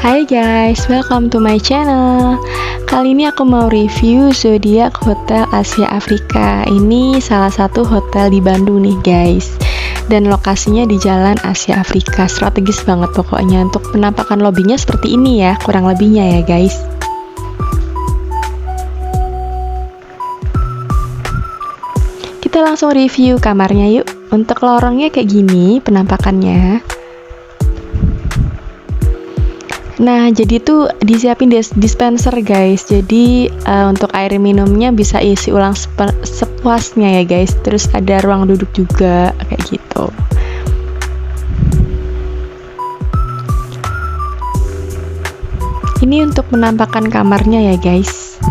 Hai guys, welcome to my channel. Kali ini aku mau review Zodiac Hotel Asia Afrika. Ini salah satu hotel di Bandung nih guys. Dan lokasinya di Jalan Asia Afrika. Strategis banget pokoknya. Untuk penampakan lobbynya seperti ini ya, kurang lebihnya ya guys. Kita langsung review kamarnya yuk. Untuk lorongnya kayak gini penampakannya. Nah, jadi tuh disiapin dispenser guys. Jadi untuk air minumnya bisa isi ulang sepuasnya ya guys. Terus ada ruang duduk juga kayak gitu. Ini untuk penampakan kamarnya ya guys.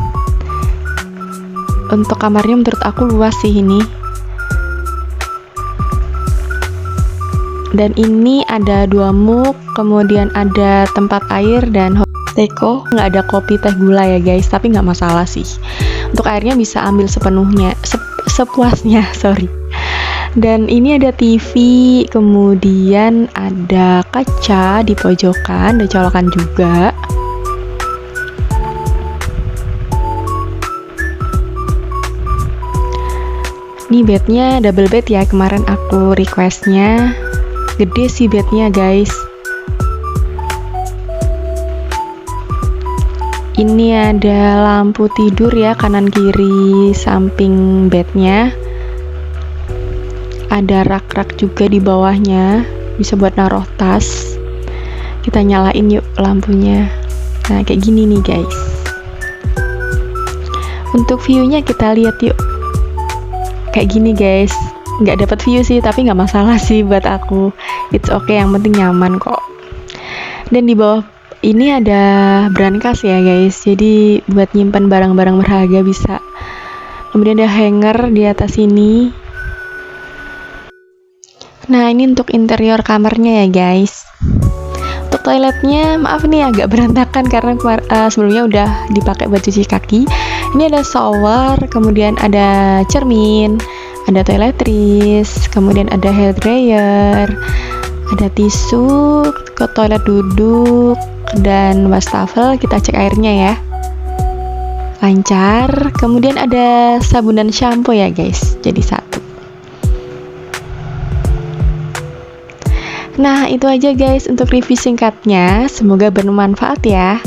Untuk kamarnya menurut aku luas sih ini. Dan ini ada 2 mug, kemudian ada tempat air dan teko. Nggak ada kopi teh gula ya guys, tapi nggak masalah sih. Untuk airnya bisa ambil sepenuhnya, sepuasnya, sorry. Dan ini ada TV, kemudian ada kaca di pojokan, ada colokan juga. Ini bednya double bed ya, kemarin aku requestnya. Gede sih bednya guys. Ini ada lampu tidur ya, kanan kiri samping bednya. Ada rak-rak juga di bawahnya, bisa buat naruh tas. Kita nyalain yuk lampunya. Nah kayak gini nih guys. Untuk view-nya kita lihat yuk. Kayak gini guys. Nggak dapat view sih, tapi nggak masalah sih buat aku. It's okay, yang penting nyaman kok. Dan di bawah ini ada brankas ya guys, jadi buat nyimpan barang-barang berharga bisa. Kemudian ada hanger di atas ini. Nah ini untuk interior kamarnya ya guys. Untuk toiletnya maaf nih agak berantakan karena sebelumnya udah dipakai buat cuci kaki. Ini ada shower, kemudian ada cermin, ada toiletries, kemudian ada hair dryer, ada tisu, ke toilet duduk, dan wastafel. Kita cek airnya ya, lancar. Kemudian ada sabun dan shampoo ya guys, jadi satu. Nah itu aja guys untuk review singkatnya, semoga bermanfaat ya.